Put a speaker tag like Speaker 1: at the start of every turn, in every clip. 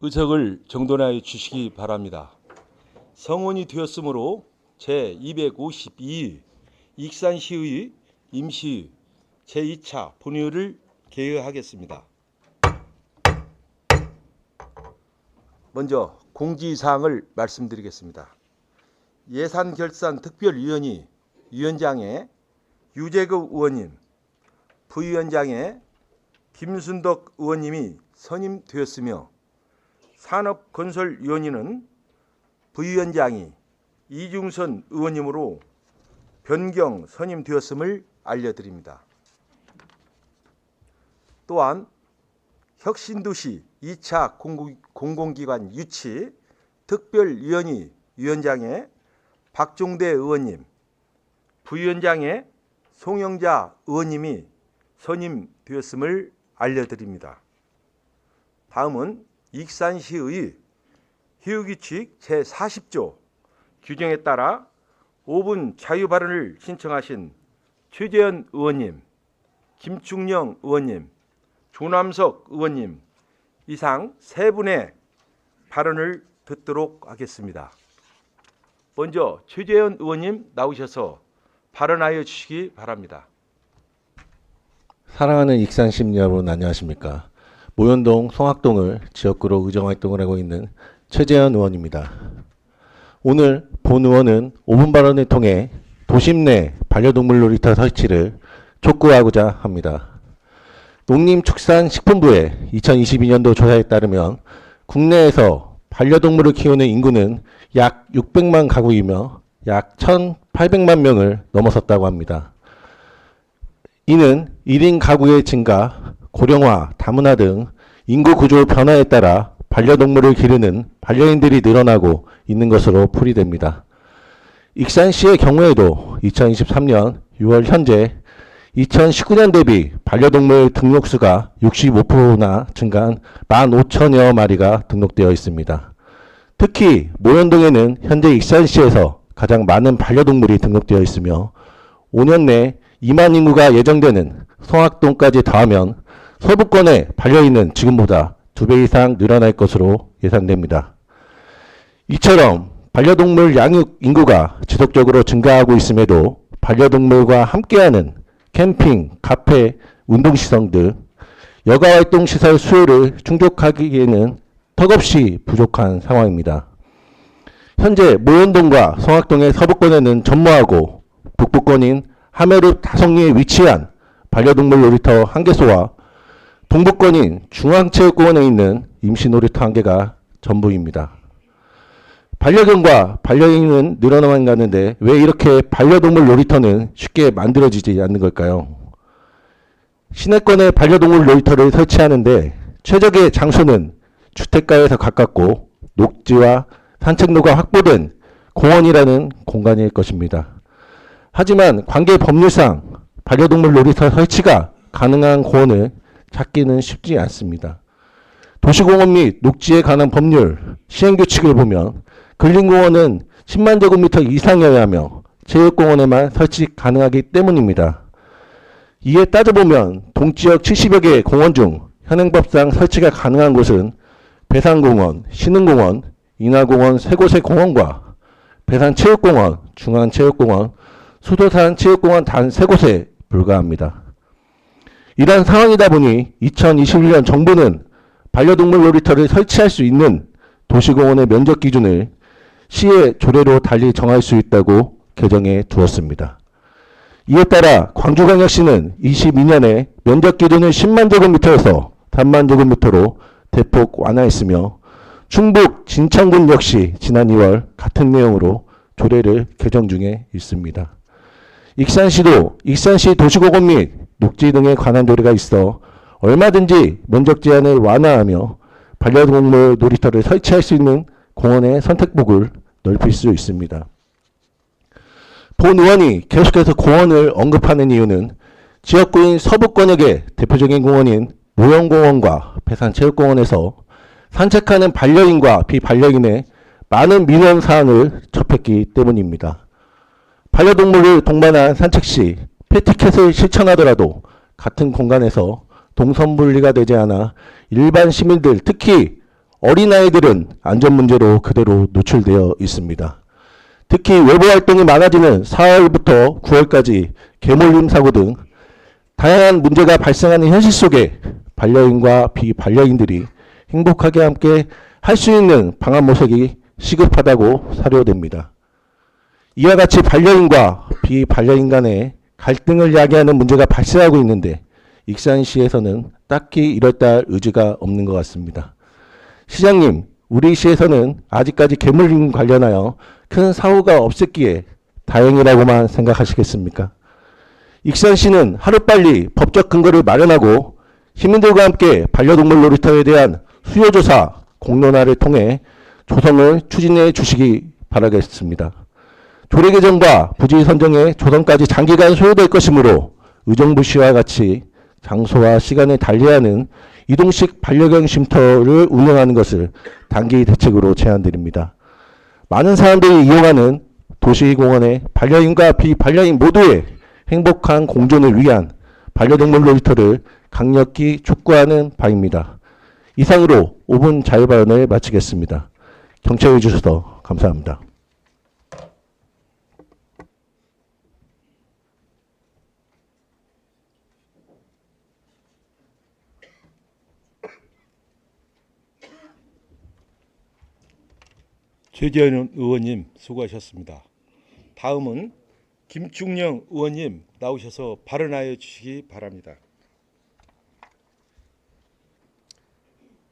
Speaker 1: 의석을 정돈하여 주시기 바랍니다. 성원이 되었으므로 제252일 익산시의 임시의 제2차 본회의를 개회하겠습니다. 먼저 공지사항을 말씀드리겠습니다. 예산결산특별위원회 위원장에 유재급 의원님, 부위원장에 김순덕 의원님이 선임되었으며 산업건설위원회는 부위원장이 이중선 의원님으로 변경 선임되었음을 알려드립니다. 또한 혁신도시 2차 공공기관 유치 특별위원회 위원장에 박종대 의원님, 부위원장에 송영자 의원님이 선임되었음을 알려드립니다. 다음은 익산시의 회의규칙 제40조 규정에 따라 5분 자유발언을 신청하신 최재현 의원님, 김충영 의원님, 조남석 의원님 이상 3분의 발언을 듣도록 하겠습니다. 먼저 최재현 의원님 나오셔서 발언하여 주시기 바랍니다.
Speaker 2: 사랑하는 익산시민 여러분 안녕하십니까. 모현동 송악동을 지역구로 의정활동을 하고 있는 최재현 의원입니다. 오늘 본 의원은 5분 발언을 통해 도심 내 반려동물 놀이터 설치를 촉구하고자 합니다. 농림축산식품부의 2022년도 조사에 따르면 국내에서 반려동물을 키우는 인구는 약 600만 가구이며 약 1,800만 명을 넘어섰다고 합니다. 이는 1인 가구의 증가, 고령화, 다문화 등 인구 구조 변화에 따라 반려동물을 기르는 반려인들이 늘어나고 있는 것으로 풀이됩니다. 익산시의 경우에도 2023년 6월 현재 2019년 대비 반려동물 등록수가 65%나 증가한 15,000여 마리가 등록되어 있습니다. 특히 모현동에는 현재 익산시에서 가장 많은 반려동물이 등록되어 있으며 5년 내 2만 인구가 예정되는 송악동까지 더하면 서부권의 반려인은 지금보다 2배 이상 늘어날 것으로 예상됩니다. 이처럼 반려동물 양육 인구가 지속적으로 증가하고 있음에도 반려동물과 함께하는 캠핑, 카페, 운동시설 등 여가활동시설 수요를 충족하기에는 턱없이 부족한 상황입니다. 현재 모현동과 송악동의 서부권에는 전무하고 북부권인 하메룹 다성리에 위치한 반려동물 놀이터 1개소와 동부권인 중앙체육공원에 있는 임시놀이터 1개가 전부입니다. 반려견과 반려인은 늘어나만 가는데 왜 이렇게 반려동물 놀이터는 쉽게 만들어지지 않는 걸까요? 시내권에 반려동물 놀이터를 설치하는데 최적의 장소는 주택가에서 가깝고 녹지와 산책로가 확보된 공원이라는 공간일 것입니다. 하지만 관계 법률상 반려동물 놀이터 설치가 가능한 공원을 찾기는 쉽지 않습니다. 도시공원 및 녹지에 관한 법률 시행규칙을 보면 근린공원은 10만 제곱미터 이상이어야 하며 체육공원에만 설치 가능하기 때문입니다. 이에 따져보면 동지역 70여 개의 공원 중 현행법상 설치가 가능한 곳은 배산공원, 신흥공원, 인하공원 3곳의 공원과 배산체육공원, 중앙체육공원, 수도산 체육공원 단 3곳에 불과합니다. 이러한 상황이다 보니 2021년 정부는 반려동물 놀이터를 설치할 수 있는 도시공원의 면적 기준을 시의 조례로 달리 정할 수 있다고 개정해 두었습니다. 이에 따라 광주광역시는 22년에 면적 기준을 10만 제곱미터에서 3만 제곱미터로 대폭 완화했으며 충북 진천군 역시 지난 2월 같은 내용으로 조례를 개정 중에 있습니다. 익산시도 익산시 도시공원 및 녹지 등에 관한 조례가 있어 얼마든지 면적 제한을 완화하며 반려동물 놀이터를 설치할 수 있는 공원의 선택폭을 넓힐 수 있습니다. 본 의원이 계속해서 공원을 언급하는 이유는 지역구인 서부권역의 대표적인 공원인 모현공원과 배산체육공원에서 산책하는 반려인과 비반려인의 많은 민원 사항을 접했기 때문입니다. 반려동물을 동반한 산책 시 패티켓을 실천하더라도 같은 공간에서 동선 분리가 되지 않아 일반 시민들 특히 어린아이들은 안전 문제로 그대로 노출되어 있습니다. 특히 외부 활동이 많아지는 4월부터 9월까지 개몰림 사고 등 다양한 문제가 발생하는 현실 속에 반려인과 비반려인들이 행복하게 함께 할 수 있는 방안 모색이 시급하다고 사료됩니다. 이와 같이 반려인과 비반려인 간의 갈등을 야기하는 문제가 발생하고 있는데 익산시에서는 딱히 이럴다 의지가 없는 것 같습니다. 시장님, 우리 시에서는 아직까지 개물림 관련하여 큰 사고가 없었기에 다행이라고만 생각하시겠습니까? 익산시는 하루빨리 법적 근거를 마련하고 시민들과 함께 반려동물 놀이터에 대한 수요조사, 공론화를 통해 조성을 추진해 주시기 바라겠습니다. 조례 개정과 부지 선정의 조성까지 장기간 소요될 것이므로 의정부시와 같이 장소와 시간을 달리하는 이동식 반려견 쉼터를 운영하는 것을 단기 대책으로 제안드립니다. 많은 사람들이 이용하는 도시공원의 반려인과 비반려인 모두의 행복한 공존을 위한 반려동물 놀이터를 강력히 촉구하는 바입니다. 이상으로 5분 자유발언을 마치겠습니다. 경청해 주셔서 감사합니다.
Speaker 1: 최재현 의원님 수고하셨습니다. 다음은 김충영 의원님 나오셔서 발언하여 주시기 바랍니다.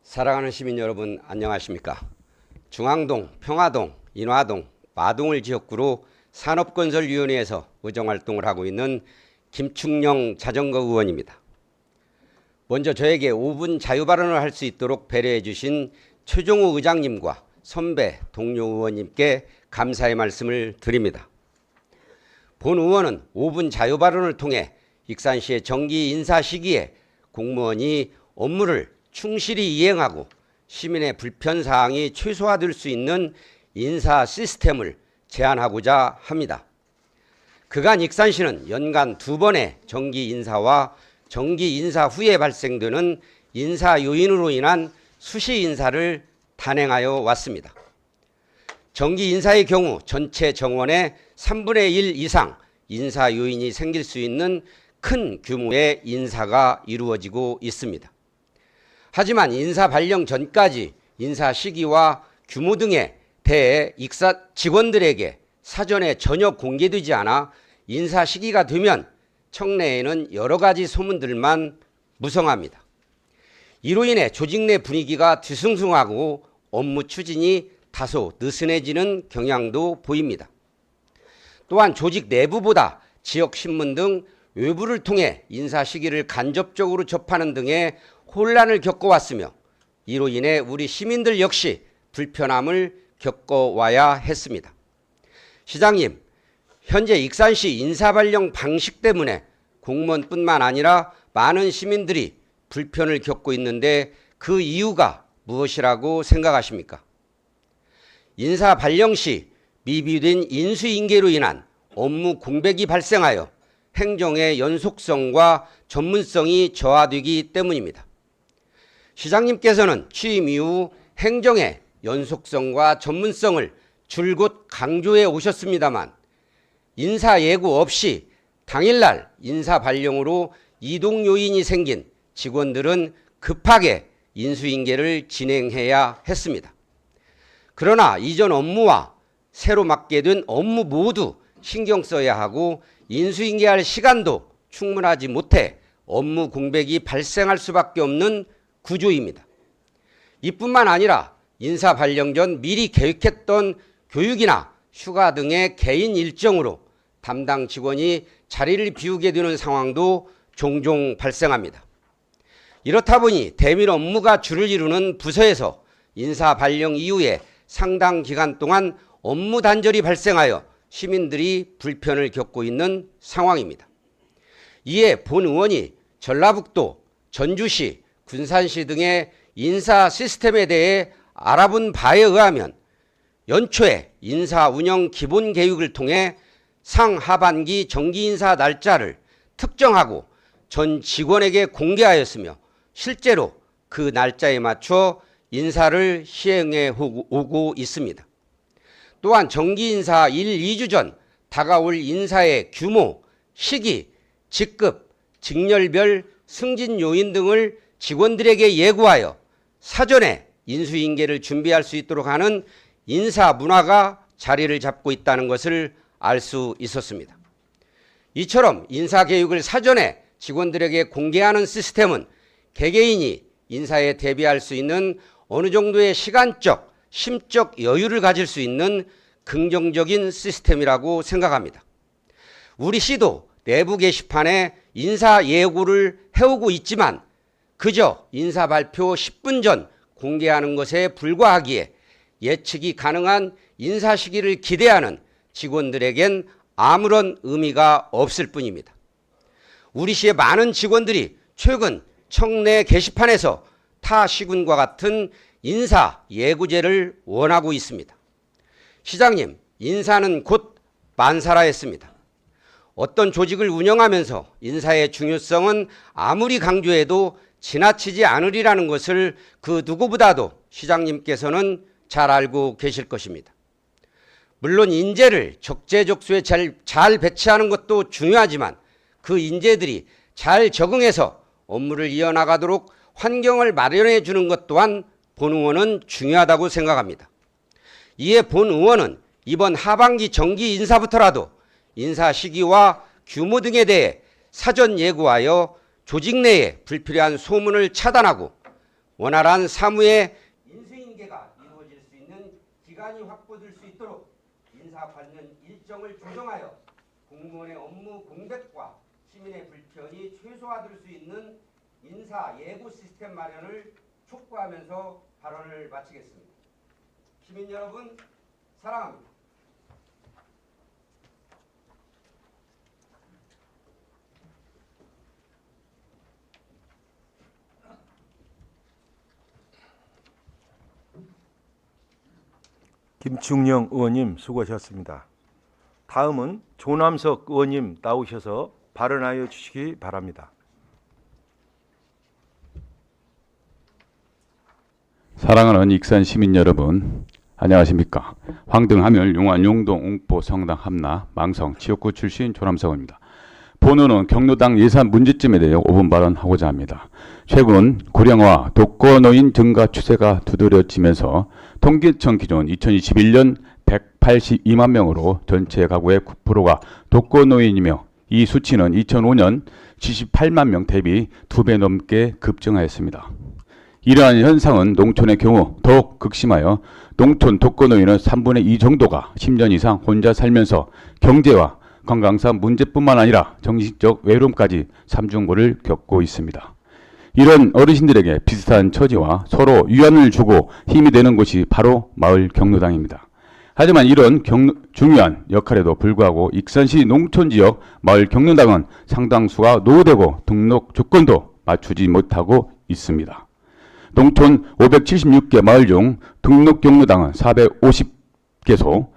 Speaker 3: 사랑하는 시민 여러분 안녕하십니까. 중앙동, 평화동, 인화동, 마동을 지역구로 산업건설위원회에서 의정활동을 하고 있는 김충영 자전거 의원입니다. 먼저 저에게 5분 자유발언을 할 수 있도록 배려해 주신 최종호 의장님과 선배 동료 의원님께 감사의 말씀을 드립니다. 본 의원은 5분 자유발언을 통해 익산시의 정기 인사 시기에 공무원이 업무를 충실히 이행하고 시민의 불편사항이 최소화될 수 있는 인사 시스템을 제안하고자 합니다. 그간 익산시는 연간 2번의 정기 인사와 정기 인사 후에 발생되는 인사 요인으로 인한 수시 인사를 단행하여 왔습니다. 정기 인사의 경우 전체 정원의 3분의 1 이상 인사 요인이 생길 수 있는 큰 규모의 인사가 이루어지고 있습니다. 하지만 인사 발령 전까지 인사 시기와 규모 등에 대해 익사 직원들에게 사전에 전혀 공개되지 않아 인사 시기가 되면 청내에는 여러 가지 소문들만 무성합니다. 이로 인해 조직 내 분위기가 뒤숭숭하고 업무 추진이 다소 느슨해지는 경향도 보입니다. 또한 조직 내부보다 지역신문 등 외부를 통해 인사 시기를 간접적으로 접하는 등의 혼란을 겪어왔으며 이로 인해 우리 시민들 역시 불편함을 겪어와야 했습니다. 시장님, 현재 익산시 인사발령 방식 때문에 공무원뿐만 아니라 많은 시민들이 불편을 겪고 있는데 그 이유가 무엇이라고 생각하십니까? 인사 발령 시 미비된 인수인계로 인한 업무 공백이 발생하여 행정의 연속성과 전문성이 저하되기 때문입니다. 시장님께서는 취임 이후 행정의 연속성과 전문성을 줄곧 강조해 오셨습니다만 인사 예고 없이 당일날 인사 발령으로 이동 요인이 생긴 직원들은 급하게 인수인계를 진행해야 했습니다. 그러나 이전 업무와 새로 맡게 된 업무 모두 신경 써야 하고 인수인계할 시간도 충분하지 못해 업무 공백이 발생할 수밖에 없는 구조입니다. 이뿐만 아니라 인사 발령 전 미리 계획했던 교육이나 휴가 등의 개인 일정으로 담당 직원이 자리를 비우게 되는 상황도 종종 발생합니다. 이렇다 보니 대밀 업무가 주를 이루는 부서에서 인사 발령 이후에 상당 기간 동안 업무 단절이 발생하여 시민들이 불편을 겪고 있는 상황입니다. 이에 본 의원이 전라북도, 전주시, 군산시 등의 인사 시스템에 대해 알아본 바에 의하면 연초에 인사 운영 기본 계획을 통해 상하반기 정기 인사 날짜를 특정하고 전 직원에게 공개하였으며 실제로 그 날짜에 맞춰 인사를 시행해 오고 있습니다. 또한 정기 인사 1, 2주 전 다가올 인사의 규모, 시기, 직급, 직렬별 승진 요인 등을 직원들에게 예고하여 사전에 인수인계를 준비할 수 있도록 하는 인사 문화가 자리를 잡고 있다는 것을 알 수 있었습니다. 이처럼 인사 계획을 사전에 직원들에게 공개하는 시스템은 개개인이 인사에 대비할 수 있는 어느 정도의 시간적, 심적 여유를 가질 수 있는 긍정적인 시스템이라고 생각합니다. 우리 시도 내부 게시판에 인사 예고를 해오고 있지만 그저 인사 발표 10분 전 공개하는 것에 불과하기에 예측이 가능한 인사 시기를 기대하는 직원들에겐 아무런 의미가 없을 뿐입니다. 우리 시의 많은 직원들이 최근 청내 게시판에서 타 시군과 같은 인사 예고제를 원하고 있습니다. 시장님, 인사는 곧 만사라 했습니다. 어떤 조직을 운영하면서 인사의 중요성은 아무리 강조해도 지나치지 않으리라는 것을 그 누구보다도 시장님께서는 잘 알고 계실 것입니다. 물론 인재를 적재적소에 잘 배치하는 것도 중요하지만 그 인재들이 잘 적응해서 업무를 이어나가도록 환경을 마련해 주는 것 또한 본 의원은 중요하다고 생각합니다. 이에 본 의원은 이번 하반기 정기 인사부터라도 인사 시기와 규모 등에 대해 사전 예고하여 조직 내에 불필요한 소문을 차단하고 원활한 사무의 인수인계가 이루어질 수 있는 기간이 확보될 수 있도록 인사 관련 일정을 조정하여 공무원의 업무 공백과 시민의 불편이 최소화될 수 있는 인사 예고 시스템 마련을 촉구하면서 발언을 마치겠습니다. 시민 여러분, 사랑합니다.
Speaker 1: 김충영 의원님 수고하셨습니다. 다음은 조남석 의원님 나오셔서 발언하여 주시기 바랍니다.
Speaker 4: 사랑하는 익산 시민 여러분, 안녕하십니까. 황등, 함열, 용안, 용동, 웅포, 성당, 함나, 망성, 지역구 출신 조남석입니다. 본원은 경로당 예산 문제점에 대해 5분 발언하고자 합니다. 최근 고령화, 독거노인 증가 추세가 두드러지면서 통계청 기준 2021년 182만 명으로 전체 가구의 9%가 독거노인이며 이 수치는 2005년 78만 명 대비 2배 넘게 급증하였습니다. 이러한 현상은 농촌의 경우 더욱 극심하여 농촌 독거노인은 3분의 2 정도가 10년 이상 혼자 살면서 경제와 건강상 문제뿐만 아니라 정신적 외로움까지 삼중고를 겪고 있습니다. 이런 어르신들에게 비슷한 처지와 서로 위안을 주고 힘이 되는 곳이 바로 마을 경로당입니다. 하지만 이런 중요한 역할에도 불구하고 익산시 농촌지역 마을 경로당은 상당수가 노후되고 등록 조건도 맞추지 못하고 있습니다. 농촌 576개 마을 중 등록 경로당은 450개소,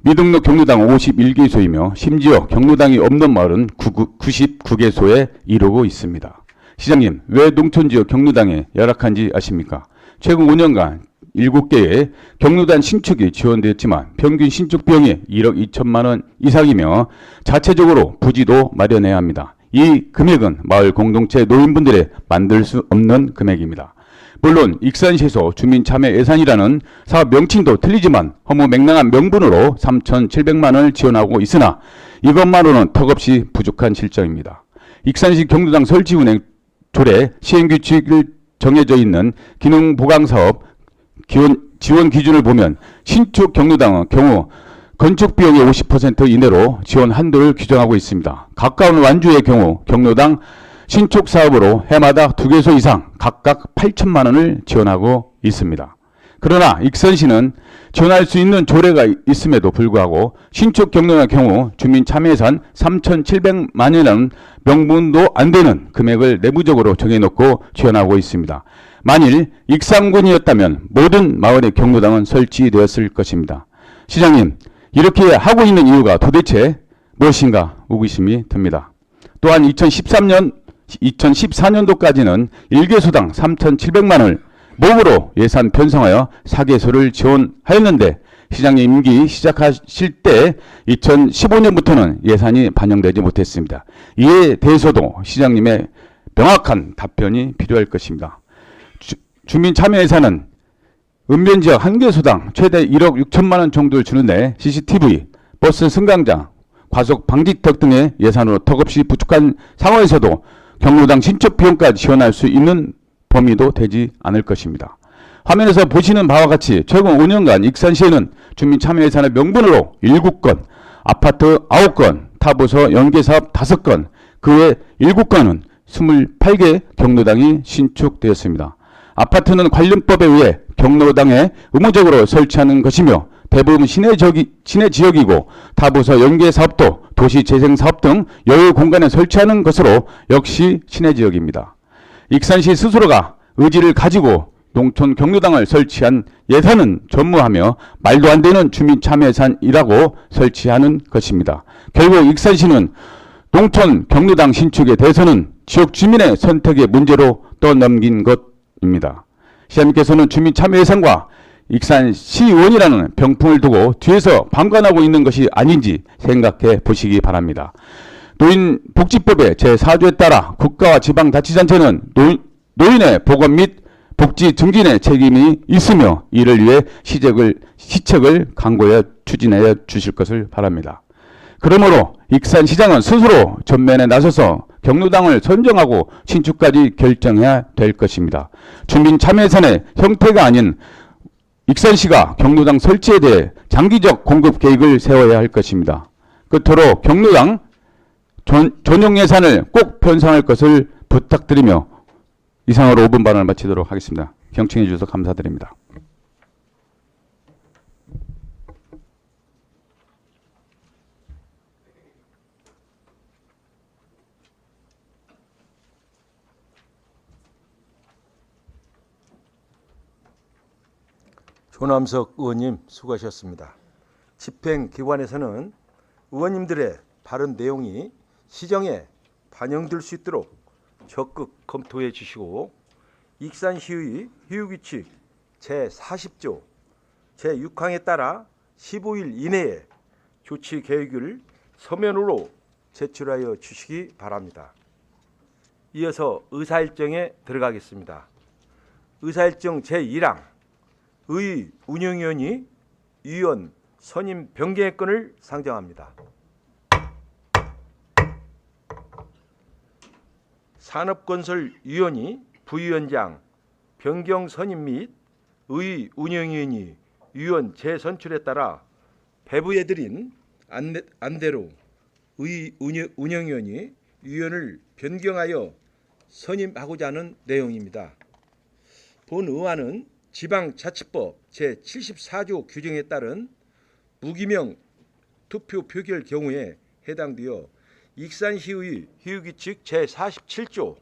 Speaker 4: 미등록 경로당 51개소이며 심지어 경로당이 없는 마을은 99개소에 이르고 있습니다. 시장님, 왜 농촌지역 경로당에 열악한지 아십니까? 최근 5년간 7개의 경로당 신축이 지원되었지만 평균 신축 비용이 1억 2천만 원 이상이며 자체적으로 부지도 마련해야 합니다. 이 금액은 마을 공동체 노인분들의 만들 수 없는 금액입니다. 물론 익산시에서 주민참여 예산이라는 사업 명칭도 틀리지만 허무맹랑한 명분으로 3,700만 원을 지원하고 있으나 이것만으로는 턱없이 부족한 실정입니다. 익산시 경로당 설치 운행 조례 시행규칙을 정해져 있는 기능보강사업 지원 기준을 보면 신축 경로당의 경우 건축 비용의 50% 이내로 지원 한도를 규정하고 있습니다. 가까운 완주의 경우 경로당 신축 사업으로 해마다 2개소 이상 각각 8천만 원을 지원하고 있습니다. 그러나 익산시는 지원할 수 있는 조례가 있음에도 불구하고 신축 경로의 경우 주민 참여 예산 3,700만 원이라는 명분도 안 되는 금액을 내부적으로 정해놓고 지원하고 있습니다. 만일 익산군이었다면 모든 마을의 경로당은 설치되었을 것입니다. 시장님, 이렇게 하고 있는 이유가 도대체 무엇인가 의구심이 듭니다. 또한 2014년도까지는 1개소당 3,700만 원을 몸으로 예산 편성하여 사개소를 지원하였는데 시장님 임기 시작하실 때 2015년부터는 예산이 반영되지 못했습니다. 이에 대해서도 시장님의 명확한 답변이 필요할 것입니다. 주민 참여 예산은 읍면지역 한 개소당 최대 1억 6천만 원 정도를 주는데 CCTV, 버스 승강장, 과속 방지턱 등의 예산으로 턱없이 부족한 상황에서도 경로당 신축 비용까지 지원할 수 있는 범위도 되지 않을 것입니다. 화면에서 보시는 바와 같이 최근 5년간 익산시에는 주민 참여 예산의 명분으로 7건, 아파트 9건, 타부서 연계사업 5건, 그 외 7건은 28개 경로당이 신축되었습니다. 아파트는 관련법에 의해 경로당에 의무적으로 설치하는 것이며 대부분 시내 지역이고 타부서 연계사업도 도시재생사업 등 여유 공간에 설치하는 것으로 역시 시내 지역입니다. 익산시 스스로가 의지를 가지고 농촌 경로당을 설치한 예산은 전무하며 말도 안 되는 주민 참여 예산이라고 설치하는 것입니다. 결국 익산시는 농촌 경로당 신축에 대해서는 지역 주민의 선택의 문제로 떠넘긴 것입니다. 시장님께서는 주민 참여 예산과 익산시의원이라는 병풍을 두고 뒤에서 방관하고 있는 것이 아닌지 생각해 보시기 바랍니다. 노인복지법의 제4조에 따라 국가와 지방자치단체는 노인의 보건 및 복지 증진에 책임이 있으며 이를 위해 시책을 강구하여 추진하여 주실 것을 바랍니다. 그러므로 익산시장은 스스로 전면에 나서서 경로당을 선정하고 신축까지 결정해야 될 것입니다. 주민 참여 예산의 형태가 아닌 익산시가 경로당 설치에 대해 장기적 공급 계획을 세워야 할 것입니다. 끝으로 경로당 전용 예산을 꼭 편성할 것을 부탁드리며 이상으로 5분 발언을 마치도록 하겠습니다. 경청해 주셔서 감사드립니다.
Speaker 1: 조남석 의원님 수고하셨습니다. 집행기관에서는 의원님들의 발언 내용이 시정에 반영될 수 있도록 적극 검토해 주시고 익산시의 효율규칙 제40조 제6항에 따라 15일 이내에 조치 계획을 서면으로 제출하여 주시기 바랍니다. 이어서 의사일정에 들어가겠습니다. 의사일정 제1항 의 운영위원이 위원 선임 변경의 건을 상정합니다. 산업건설위원이 부위원장 변경 선임 및 의 운영위원이 위원 재선출에 따라 배부해드린 안대로 의 운영위원이 위원을 변경하여 선임하고자 하는 내용입니다. 본 의안은 지방자치법 제74조 규정에 따른 무기명 투표 표결 경우에 해당되어 익산시의 효율규칙 제47조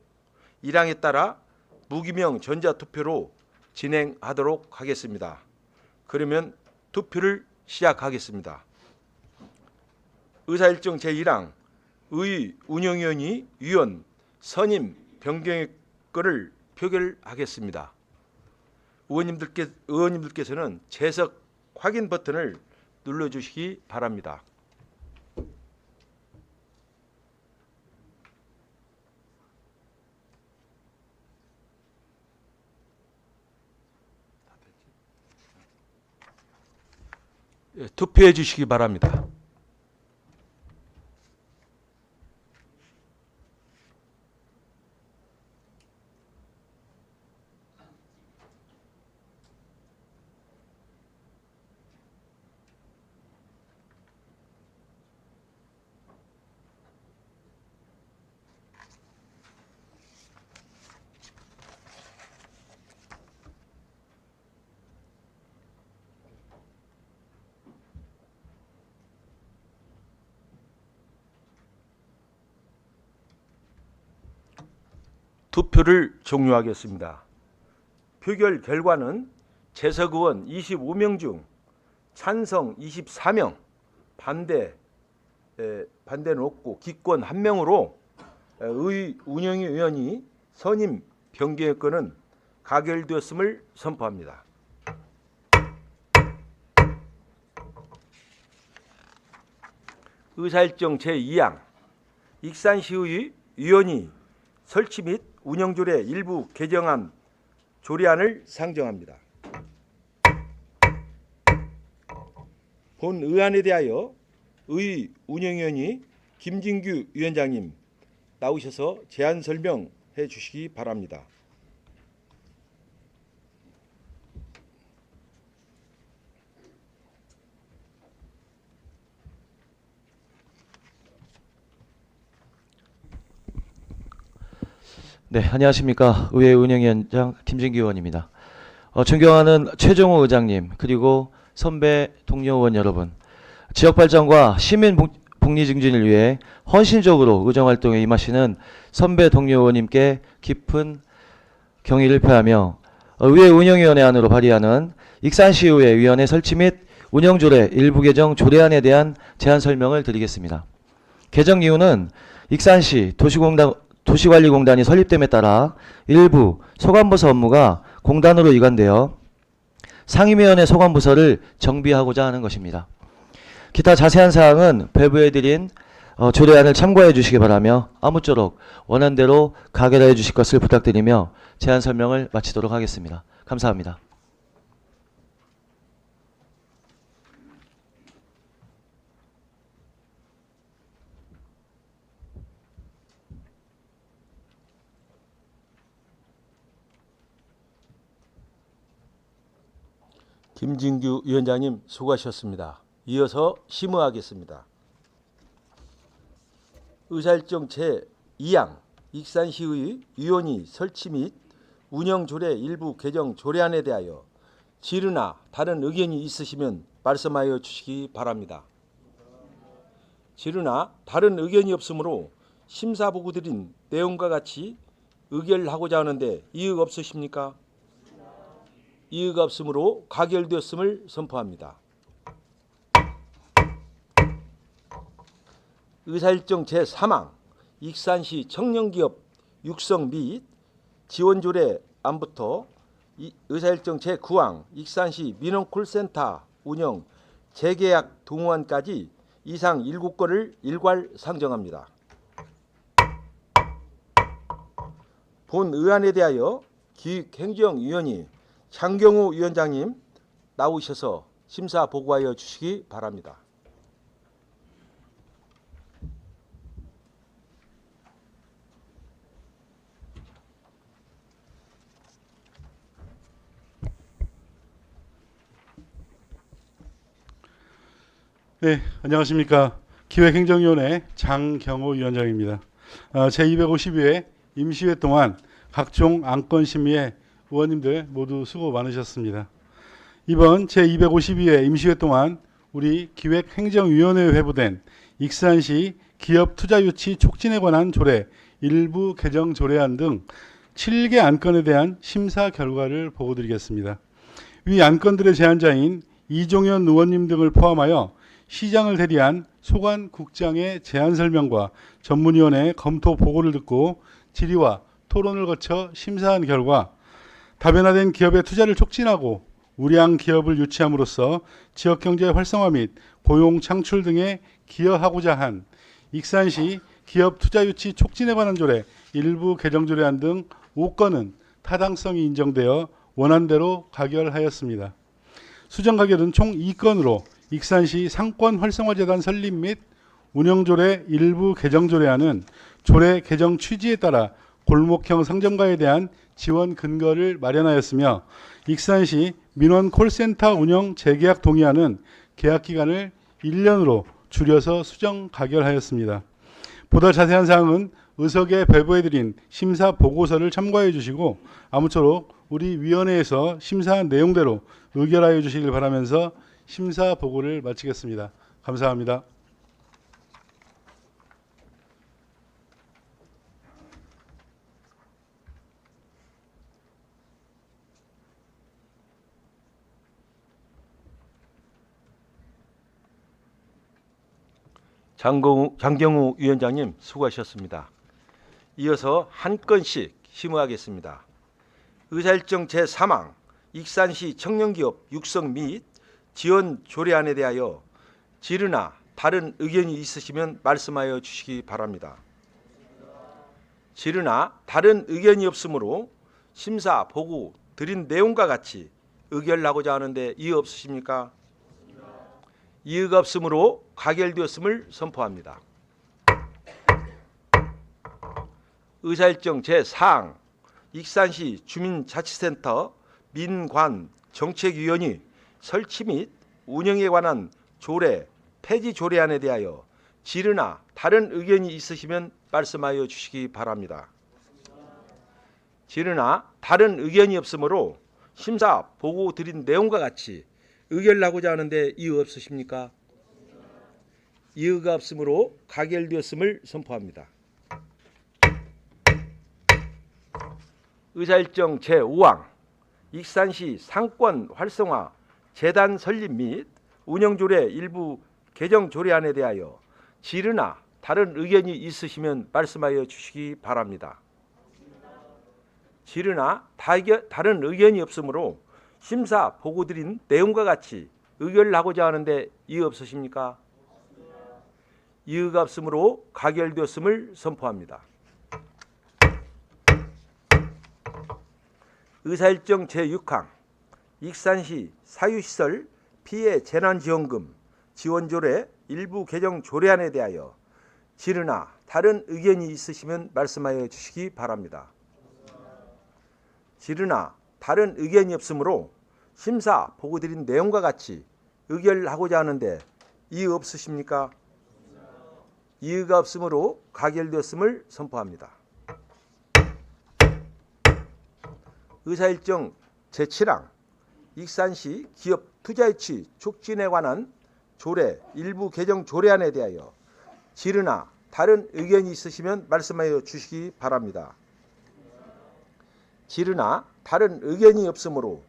Speaker 1: 1항에 따라 무기명 전자투표로 진행하도록 하겠습니다. 그러면 투표를 시작하겠습니다. 의사일정 제1항 의 운영위원이 위원 선임 변경의 건을 표결하겠습니다. 의원님들께서는 재석 확인 버튼을 눌러주시기 바랍니다. 투표해 주시기 바랍니다. 투표를 종료하겠습니다. 표결 결과는 재석 의원 25명 중 찬성 24명, 반대는 없고 기권 1명으로 의 운영위 의원이 선임 변경의 건은 가결되었음을 선포합니다. 의사일정 제2항 익산시의 위원이 설치 및 운영조례 일부 개정안 조례안을 상정합니다. 본 의안에 대하여 의 운영위원이 김진규 위원장님 나오셔서 제안 설명해 주시기 바랍니다.
Speaker 5: 네, 안녕하십니까. 의회 운영위원장 김진규 의원입니다. 존경하는 최종호 의장님, 그리고 선배 동료 의원 여러분, 지역 발전과 시민 복리 증진을 위해 헌신적으로 의정활동에 임하시는 선배 동료 의원님께 깊은 경의를 표하며 의회 운영위원회 안으로 발의하는 익산시의회 위원회 설치 및 운영조례 일부 개정 조례안에 대한 제안 설명을 드리겠습니다. 개정 이유는 익산시 도시관리공단이 설립됨에 따라 일부 소관부서 업무가 공단으로 이관되어 상임위원회 소관부서를 정비하고자 하는 것입니다. 기타 자세한 사항은 배부해드린 조례안을 참고해 주시기 바라며 아무쪼록 원안대로 가결해 주실 것을 부탁드리며 제안 설명을 마치도록 하겠습니다. 감사합니다.
Speaker 1: 김진규 위원장님 수고하셨습니다. 이어서 심의하겠습니다. 의사일정 제2항 익산시의 위원이 설치 및 운영조례 일부 개정 조례안에 대하여 질의나 다른 의견이 있으시면 말씀하여 주시기 바랍니다. 질의나 다른 의견이 없으므로 심사보고 드린 내용과 같이 의결하고자 하는데 이의 없으십니까? 이의가 없으므로 가결되었음을 선포합니다. 의사일정 제3항 익산시 청년기업 육성 및 지원조례안부터 의사일정 제9항 익산시 민원콜센터 운영 재계약 동의안까지 이상 7건을 일괄 상정합니다. 본 의안에 대하여 기획행정위원이 장경호 위원장님 나오셔서 심사 보고하여 주시기 바랍니다.
Speaker 6: 네, 안녕하십니까. 기획행정위원회 장경호 위원장입니다. 제252회 임시회 동안 각종 안건 심의에 의원님들 모두 수고 많으셨습니다. 이번 제252회 임시회 동안 우리 기획행정위원회에 회부된 익산시 기업투자유치 촉진에 관한 조례 일부 개정 조례안 등 7개 안건에 대한 심사 결과를 보고드리겠습니다. 위 안건들의 제안자인 이종현 의원님 등을 포함하여 시장을 대리한 소관국장의 제안 설명과 전문위원회 검토 보고를 듣고 질의와 토론을 거쳐 심사한 결과 다변화된 기업의 투자를 촉진하고 우량 기업을 유치함으로써 지역경제 활성화 및 고용 창출 등에 기여하고자 한 익산시 기업 투자 유치 촉진에 관한 조례 일부 개정 조례안 등 5건은 타당성이 인정되어 원안대로 가결하였습니다. 수정 가결은 총 2건으로 익산시 상권활성화재단 설립 및 운영조례 일부 개정 조례안은 조례 개정 취지에 따라 골목형 상점가에 대한 지원 근거를 마련하였으며 익산시 민원 콜센터 운영 재계약 동의안은 계약 기간을 1년으로 줄여서 수정 가결하였습니다. 보다 자세한 사항은 의석에 배부해드린 심사 보고서를 참고해 주시고 아무쪼록 우리 위원회에서 심사한 내용대로 의결하여 주시길 바라면서 심사 보고를 마치겠습니다. 감사합니다.
Speaker 1: 장경우 위원장님 수고하셨습니다. 이어서 한 건씩 심의하겠습니다. 의사일정 제3항 익산시 청년기업 육성 및 지원 조례안에 대하여 질의나 다른 의견이 있으시면 말씀하여 주시기 바랍니다. 질의나 다른 의견이 없으므로 심사 보고 드린 내용과 같이 의결하고자 하는데 이의 없으십니까? 이의가 없으므로 가결되었음을 선포합니다. 의사일정 제4항 익산시 주민자치센터 민관 정책위원회 설치 및 운영에 관한 조례 폐지 조례안에 대하여 질의나 다른 의견이 있으시면 말씀하여 주시기 바랍니다. 질의나 다른 의견이 없으므로 심사 보고 드린 내용과 같이 의결하고자 하는데 이의 없으십니까? 이의가 없으므로 가결되었음을 선포합니다. 의사일정 제5항 익산시 상권 활성화 재단 설립 및 운영조례 일부 개정 조례안에 대하여 질의나 다른 의견이 있으시면 말씀하여 주시기 바랍니다. 질의나 다른 의견이 없으므로 심사 보고 드린 내용과 같이 의결하고자 하는데 이의 없으십니까? 이의가 없으므로 가결되었음을 선포합니다. 의사일정 제6항 익산시 사유시설 피해 재난지원금 지원조례 일부 개정 조례안에 대하여 질의나 다른 의견이 있으시면 말씀하여 주시기 바랍니다. 질의나 다른 의견이 없으므로 심사 보고 드린 내용과 같이 의결하고자 하는데 이의 없으십니까? 이의가 없으므로 가결되었음을 선포합니다. 의사일정 제7항 익산시 기업 투자유치 촉진에 관한 조례 일부 개정 조례안에 대하여 질의나 다른 의견이 있으시면 말씀하여 주시기 바랍니다. 질의나 다른 의견이 없으므로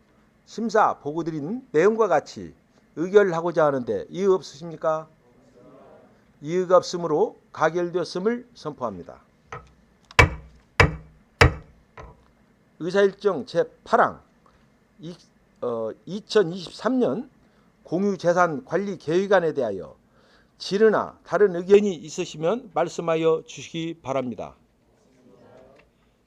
Speaker 1: 심사 보고 드린 내용과 같이 의결하고자 하는데 이의 없으십니까? 이의가 없으므로 가결되었음을 선포합니다. 의사일정 제8항 2023년 공유재산관리계획안에 대하여 질의나 다른 의견이 있으시면 말씀하여 주시기 바랍니다.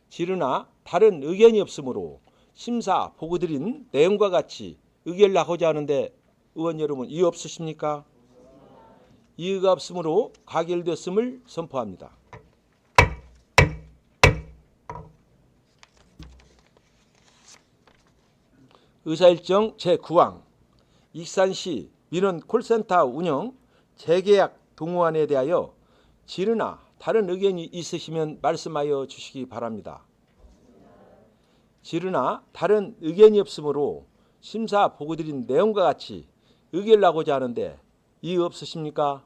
Speaker 1: 질의나 다른 의견이 없으므로 심사 보고 드린 내용과 같이 의결하고자 하는데 의원 여러분 이의 없으십니까? 이의가 없으므로 가결되었음을 선포합니다. 의사일정 제9항 익산시 민원 콜센터 운영 재계약 동의안에 대하여 질의나 다른 의견이 있으시면 말씀하여 주시기 바랍니다. 질의나 다른 의견이 없으므로 심사 보고 드린 내용과 같이 의결하고자 하는데 이의 없으십니까?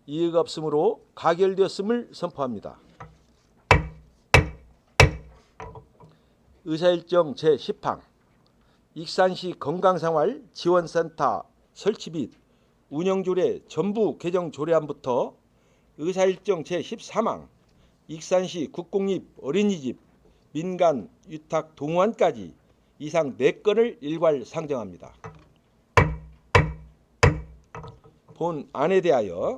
Speaker 1: 이의가 없으므로 가결되었음을 선포합니다. 의사일정 제10항 익산시 건강생활 지원센터 설치 및 운영조례 전부 개정 조례안부터 의사일정 제13항 익산시 국공립 어린이집 민간 위탁 동호안까지 이상 4건을 일괄 상정합니다. 본 안에 대하여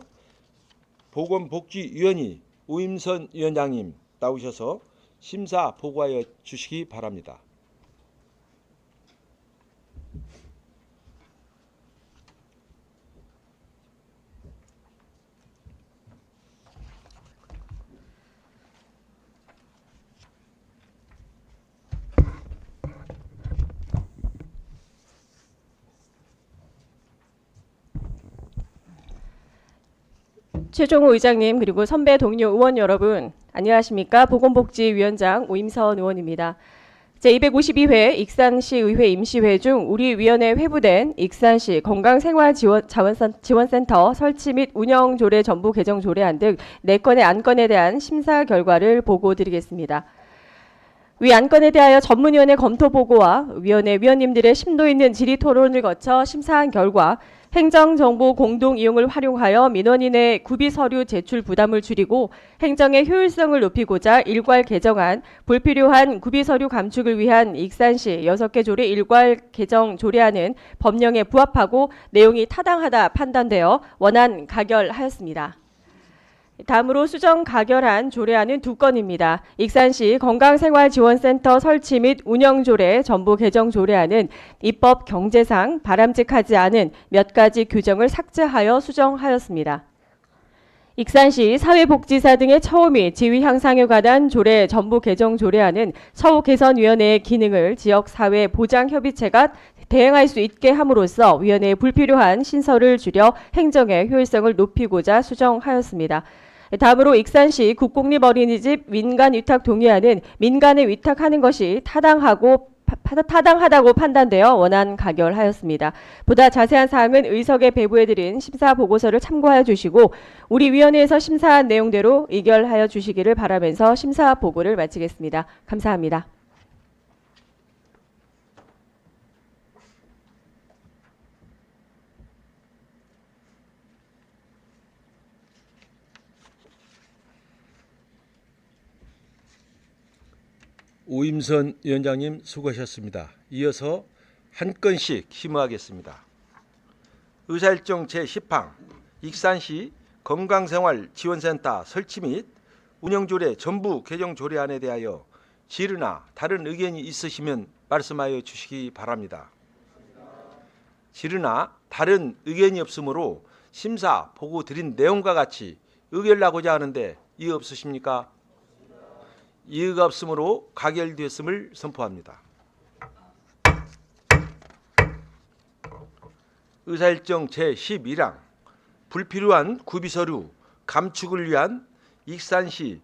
Speaker 1: 보건복지위원회 오임선 위원장님 나오셔서 심사 보고하여 주시기 바랍니다.
Speaker 7: 최종호 의장님 그리고 선배 동료 의원 여러분 안녕하십니까? 보건복지위원장 오임선 의원입니다. 제252회 익산시의회 임시회 중 우리 위원회 회부된 익산시 건강생활지원센터 설치 및 운영조례 전부 개정 조례안 등 4건의 안건에 대한 심사 결과를 보고드리겠습니다. 위 안건에 대하여 전문위원회 검토 보고와 위원회 위원님들의 심도 있는 질의 토론을 거쳐 심사한 결과 행정정보 공동 이용을 활용하여 민원인의 구비 서류 제출 부담을 줄이고 행정의 효율성을 높이고자 일괄 개정안, 불필요한 구비 서류 감축을 위한 익산시 6개 조례 일괄 개정 조례안은 법령에 부합하고 내용이 타당하다 판단되어 원안 가결하였습니다. 다음으로 수정 가결한 조례안은 2건입니다. 익산시 건강생활지원센터 설치 및 운영조례 전부 개정 조례안은 입법 경제상 바람직하지 않은 몇 가지 규정을 삭제하여 수정하였습니다. 익산시 사회복지사 등의 처우 및 지위 향상에 관한 조례 전부 개정 조례안은 처우 개선위원회의 기능을 지역사회보장협의체가 대행할 수 있게 함으로써 위원회의 불필요한 신설을 줄여 행정의 효율성을 높이고자 수정하였습니다. 다음으로 익산시 국공립어린이집 민간위탁 동의안은 민간에 위탁하는 것이 타당하다고 판단되어 원안 가결하였습니다. 보다 자세한 사항은 의석에 배부해드린 심사 보고서를 참고하여 주시고 우리 위원회에서 심사한 내용대로 의결하여 주시기를 바라면서 심사 보고를 마치겠습니다. 감사합니다.
Speaker 1: 오임선 위원장님 수고하셨습니다. 이어서 한 건씩 심의하겠습니다. 의사일정 제10항 익산시 건강생활지원센터 설치 및 운영조례 전부 개정 조례안에 대하여 질의나 다른 의견이 있으시면 말씀하여 주시기 바랍니다. 질의나 다른 의견이 없으므로 심사 보고 드린 내용과 같이 의결하고자 하는데 이의 없으십니까? 이의가 없으므로 가결되었음을 선포합니다. 의사일정 제11항 불필요한 구비서류 감축을 위한 익산시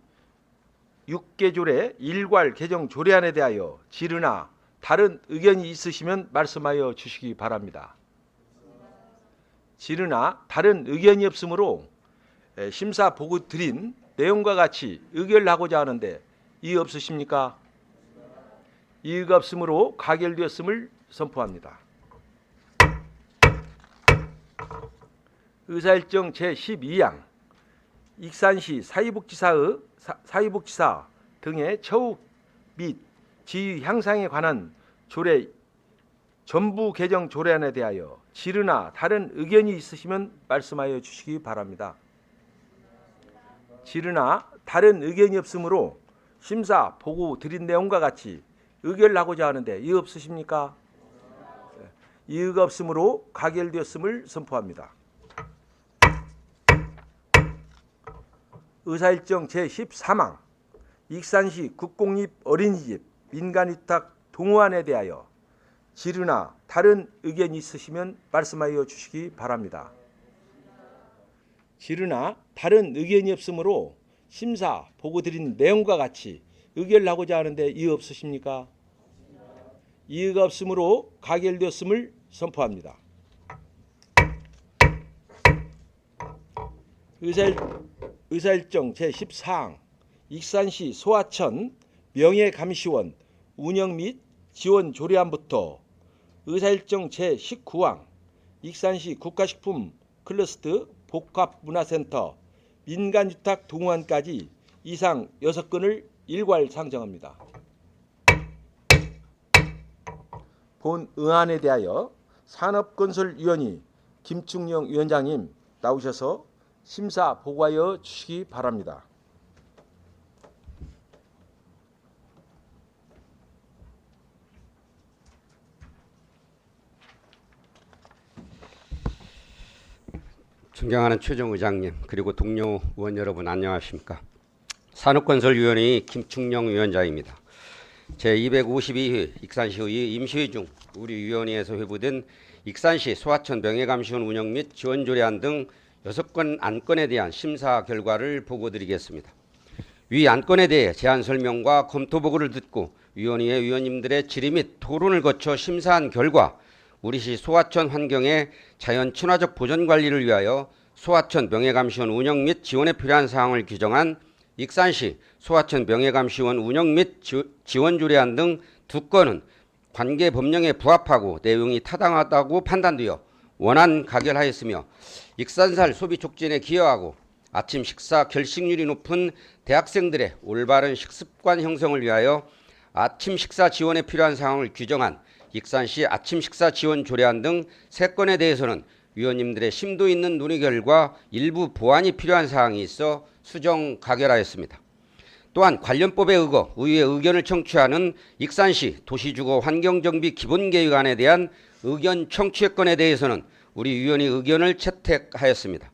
Speaker 1: 6개 조례 일괄 개정 조례안에 대하여 질의나 다른 의견이 있으시면 말씀하여 주시기 바랍니다. 질의나 다른 의견이 없으므로 심사 보고 드린 내용과 같이 의결하고자 하는데 이의 없으십니까? 이의가 없으므로 가결되었음을 선포합니다. 의사일정 제12항 익산시 사회복지사 등의 처우 및 지위 향상에 관한 조례 전부 개정 조례안에 대하여 질의나 다른 의견이 있으시면 말씀하여 주시기 바랍니다. 질의나 다른 의견이 없으므로 심사 보고 드린 내용과 같이 의결하고자 하는데 이의 없으십니까? 이의가 없으므로 가결되었음을 선포합니다. 의사일정 제13항 익산시 국공립 어린이집 민간위탁 동의안에 대하여 질의나 다른 의견이 있으시면 말씀하여 주시기 바랍니다. 질의나 다른 의견이 없으므로 심사 보고 드린 내용과 같이 의결하고자 하는데 이의 없으십니까? 이의가 없으므로 가결되었음을 선포합니다. 의사일정 제14항 익산시 소하천 명예감시원 운영 및 지원 조례안부터 의사일정 제19항 익산시 국가식품 클러스터 복합문화센터 민간위탁 동의안까지 이상 6건을 일괄 상정합니다. 본 의안에 대하여 산업건설위원회 김충영 위원장님 나오셔서 심사 보고하여 주시기 바랍니다.
Speaker 3: 존경하는 최종 의장님 그리고 동료 의원 여러분 안녕하십니까? 산업건설위원회 김충영 위원장입니다. 제252회 익산시의 임시회 중 우리 위원회에서 회부된 익산시 소하천 명예감시원 운영 및 지원 조례안 등 6건 안건에 대한 심사 결과를 보고드리겠습니다. 위 안건에 대해 제안 설명과 검토 보고를 듣고 위원회 위원님들의 질의 및 토론을 거쳐 심사한 결과 우리시 소하천 환경의 자연 친화적 보전 관리를 위하여 소하천 명예감시원 운영 및 지원에 필요한 사항을 규정한 익산시 소하천 명예감시원 운영 및 지원 조례안 등 2건은 관계 법령에 부합하고 내용이 타당하다고 판단되어 원안 가결하였으며 익산살 소비 촉진에 기여하고 아침 식사 결식률이 높은 대학생들의 올바른 식습관 형성을 위하여 아침 식사 지원에 필요한 사항을 규정한 익산시 아침 식사 지원 조례안 등 3건에 대해서는 위원님들의 심도 있는 논의 결과 일부 보완이 필요한 사항이 있어 수정 가결하였습니다. 또한 관련법에 의거 의회의 의견을 청취하는 익산시 도시주거 환경정비 기본계획안에 대한 의견 청취의 건에 대해서는 우리 위원이 의견을 채택하였습니다.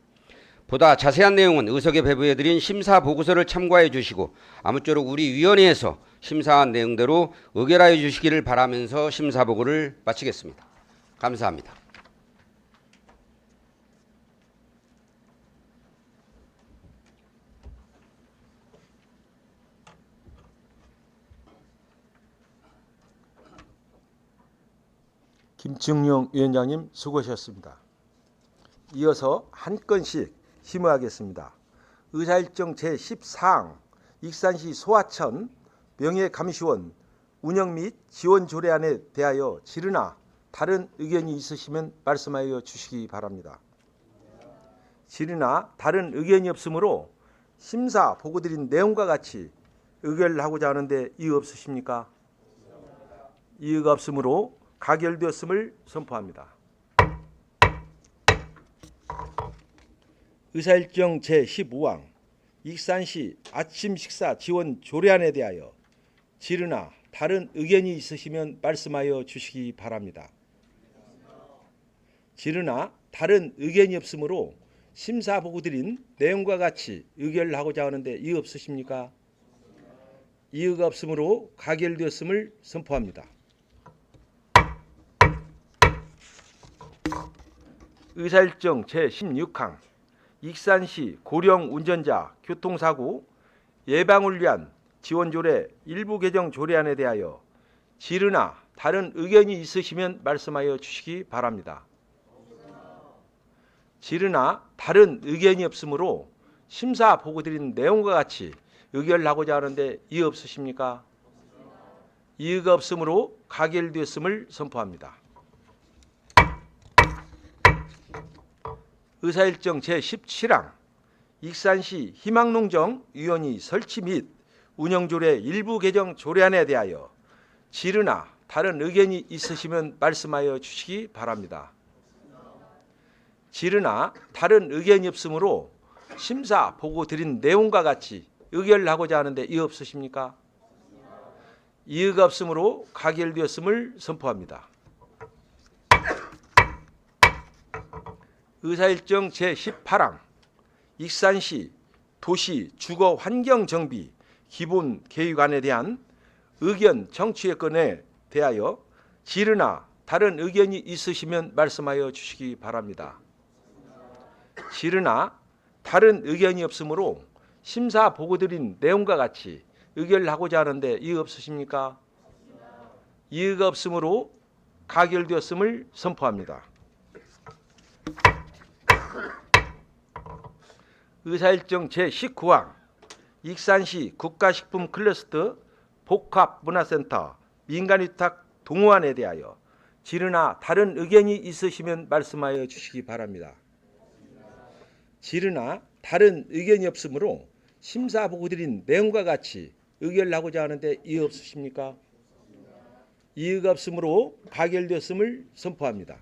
Speaker 3: 보다 자세한 내용은 의석에 배부해드린 심사 보고서를 참고해 주시고 아무쪼록 우리 위원회에서 심사한 내용대로 의결하여 주시기를 바라면서 심사 보고를 마치겠습니다. 감사합니다.
Speaker 1: 김충룡 위원장님 수고하셨습니다. 이어서 한 건씩 심의하겠습니다. 의사일정 제14항 익산시 소하천 명예감시원 운영 및 지원 조례안에 대하여 질의나 다른 의견이 있으시면 말씀하여 주시기 바랍니다. 질의나 다른 의견이 없으므로 심사 보고드린 내용과 같이 의결을 하고자 하는데 이의 없으십니까? 이의가 없으므로 가결되었음을 선포합니다. 의사일정 제15항 익산시 아침 식사 지원 조례안에 대하여 질의나 다른 의견이 있으시면 말씀하여 주시기 바랍니다. 질의나 다른 의견이 없으므로 심사 보고 드린 내용과 같이 의결을 하고자 하는데 이의 없으십니까? 이의가 없으므로 가결되었음을 선포합니다. 의사일정 제16항 익산시 고령 운전자 교통사고 예방을 위한 지원조례 일부 개정 조례안에 대하여 질의나 다른 의견이 있으시면 말씀하여 주시기 바랍니다. 질의나 다른 의견이 없으므로 심사 보고드린 내용과 같이 의결을 하고자 하는데 이의 없으십니까? 이의가 없으므로 가결되었음을 선포합니다. 의사일정 제17항 익산시 희망농정 위원회 설치 및 운영조례 일부 개정 조례안에 대하여 질의나 다른 의견이 있으시면 말씀하여 주시기 바랍니다. 질의나 다른 의견이 없으므로 심사 보고 드린 내용과 같이 의결을 하고자 하는데 이의 없으십니까? 이의가 없으므로 가결되었음을 선포합니다. 의사일정 제18항 익산시 도시 주거 환경 정비 기본 계획안에 대한 의견 청취의 건에 대하여 질의나 다른 의견이 있으시면 말씀하여 주시기 바랍니다. 질의나 다른 의견이 없으므로 심사 보고 드린 내용과 같이 의결을 하고자 하는데 이의 없으십니까? 이의가 없으므로 가결되었음을 선포합니다. 의사일정 제19항 익산시 국가식품 클러스터 복합문화센터 민간위탁 동호안에 대하여 질의나 다른 의견이 있으시면 말씀하여 주시기 바랍니다. 질의나 다른 의견이 없으므로 심사 보고 드린 내용과 같이 의결을 하고자 하는데 이의 없으십니까? 이의가 없으므로 가결되었음을 선포합니다.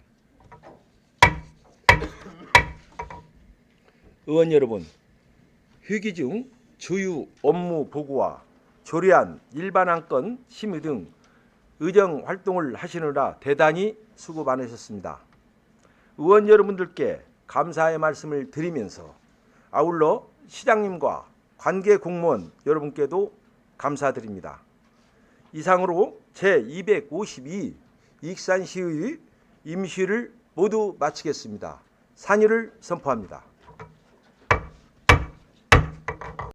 Speaker 1: 의원 여러분, 회기 중 주요 업무 보고와 조례안 일반 안건 심의 등 의정 활동을 하시느라 대단히 수고 많으셨습니다. 의원 여러분들께 감사의 말씀을 드리면서 아울러 시장님과 관계 공무원 여러분께도 감사드립니다. 이상으로 제252 익산시의 임시를 모두 마치겠습니다. 산의를 선포합니다.